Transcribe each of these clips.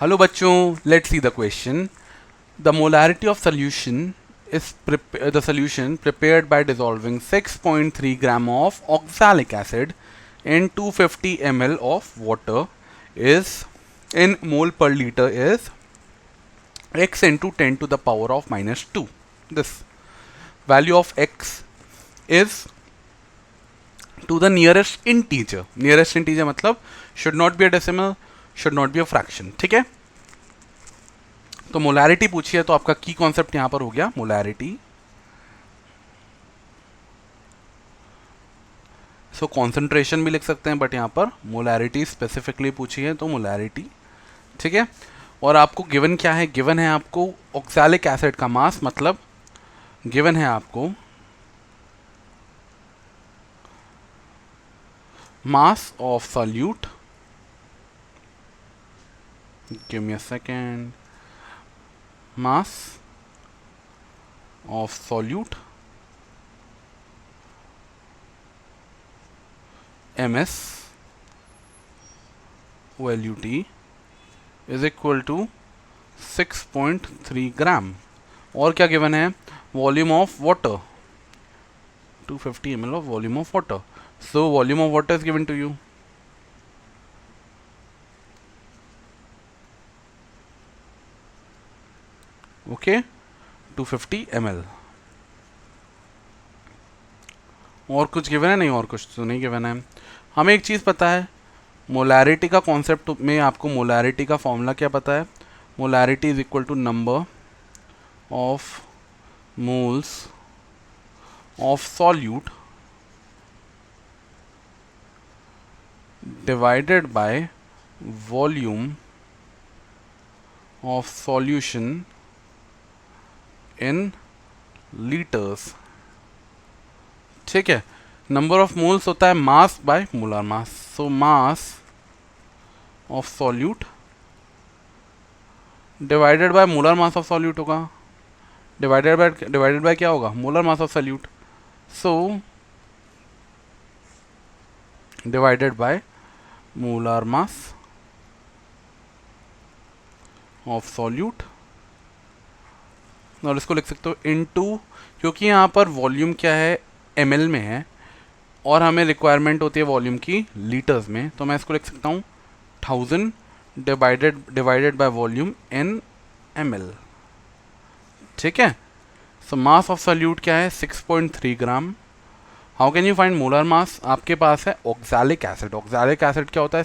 Hello बच्चों, let's see the question. The molarity of solution is the solution prepared by dissolving 6.3 gram of oxalic acid in 250 ml of water is in mole per liter is x into 10 to the power of minus 2. This value of x is to the nearest integer. Nearest integer मतलब should not be a decimal, should not be a fraction. ठीक है. तो molarity पूछी है तो आपका की concept यहां पर हो गया मोलैरिटी. सो कॉन्सेंट्रेशन भी लिख सकते हैं, बट यहां पर मोलैरिटी स्पेसिफिकली पूछी है तो मोलैरिटी. ठीक है. और आपको गिवन क्या है? गिवन है आपको ऑक्सैलिक एसिड का मास, मतलब गिवन है आपको mass of solute. Give me a second. Mass of solute ms OLUT is equal to 6.3 gram. और क्या गिवन है? Volume of water 250 ml of volume of water. So volume of water is given to you. Okay, 250 ml. और कुछ given है? नहीं, और कुछ तो नहीं गिवन है. हमें एक चीज़ पता है, मोलैरिटी का कॉन्सेप्ट में आपको मोलैरिटी का फॉर्मूला क्या पता है? Molarity is equal to number of moles of solute divided by volume of solution in liters. ठीक है. नंबर ऑफ मोल्स होता है mass by molar mass. So mass of solute divided by molar mass of solute होगा. Divided by क्या होगा? Molar mass of solute. So divided by molar mass of solute. और इसको लिख सकते हो इनटू, क्योंकि यहाँ पर वॉल्यूम क्या है? ml में है और हमें रिक्वायरमेंट होती है वॉल्यूम की लीटर्स में, तो मैं इसको लिख सकता हूँ 1000 divided by volume in ml. ठीक है. सो मास ऑफ सॉल्यूट क्या है? 6.3 gram. How can you find molar mass? आपके पास है ऑक्सैलिक एसिड. ऑक्सैलिक एसिड क्या होता है?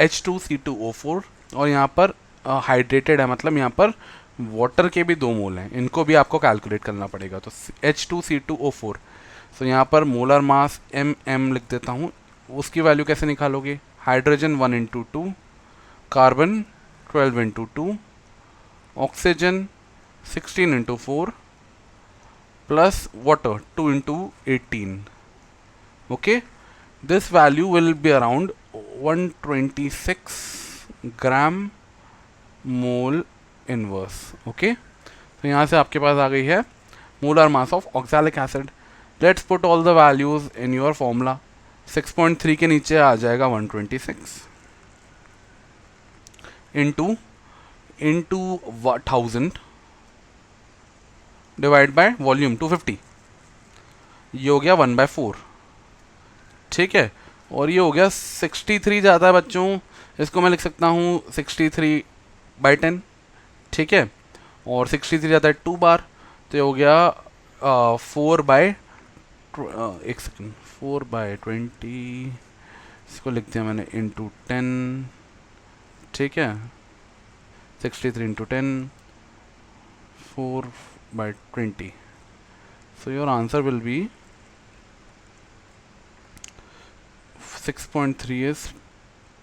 H2CO4. और यहाँ पर हाइड्रेटेड है, मतलब यहाँ पर वाटर के भी 2 मोल हैं, इनको भी आपको कैलकुलेट करना पड़ेगा. तो H2C2O4. सो यहाँ पर मोलर मास mm लिख देता हूँ. उसकी वैल्यू कैसे निकालोगे? Hydrogen 1 into 2, carbon 12 into 2, oxygen 16 into 4 plus water 2 into 18. Okay, this value will be around 126 gram mole inverse. Okay, तो यहाँ से आपके पास आ गई है molar mass of oxalic acid. Let's put all the values in your formula. 6.3 के नीचे आ जाएगा 126 into 1000 divide by volume 250. ये हो गया 1/4. ठीक है. और ये हो गया 63 जाता है बच्चों, इसको मैं लिख सकता हूँ 63/10. ठीक है. और 63 जाता है 2 बार, तो ये हो गया 4/, एक सेकेंड, 4/20. इसको लिख दिया मैंने इंटू 10. ठीक है. 63 into 10, 4/20. So your answer will be 6.3 is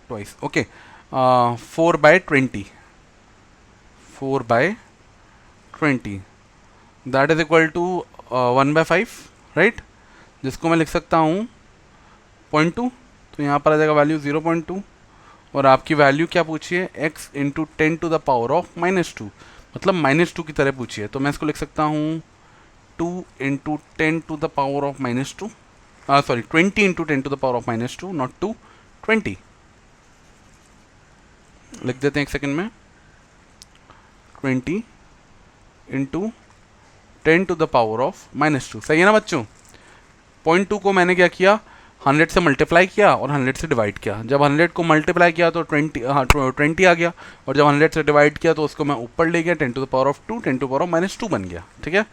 twice. Okay, 4/20. 4/20 that is equal to 1/5, right? जिसको मैं लिख सकता हूँ 0.2. तो यहाँ पर आ जाएगा वैल्यू 0.2. और आपकी वैल्यू क्या पूछी है? x into 10 to the power of -2, मतलब -2 की तरह पूछी है. तो मैं इसको लिख सकता हूँ 2 into 10 to the power of -2. Sorry, 20 into 10 to the power of -2, not 2, 20. लिख देते हैं एक सेकेंड में, 20 इंटू 10⁻⁻²। सही है ना बच्चों? 0.2 को मैंने क्या किया, 100 से मल्टीप्लाई किया और 100 से डिवाइड किया। जब 100 को मल्टीप्लाई किया तो 20 आ गया, और जब 100 से डिवाइड किया तो उसको मैं ऊपर ले गया, 10⁻², 10⁻⁻² बन गया। ठीक है,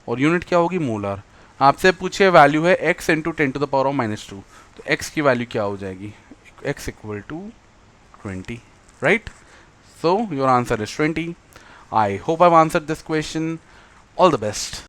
और यूनिट क्या होगी, मोलर। आपसे पूछे वैल्यू है x इंटू 10⁻⁻², तो x की वैल्यू क्या हो जाएगी, x equal to 20, right? So your answer is 20. I hope I've answered this question. All the best.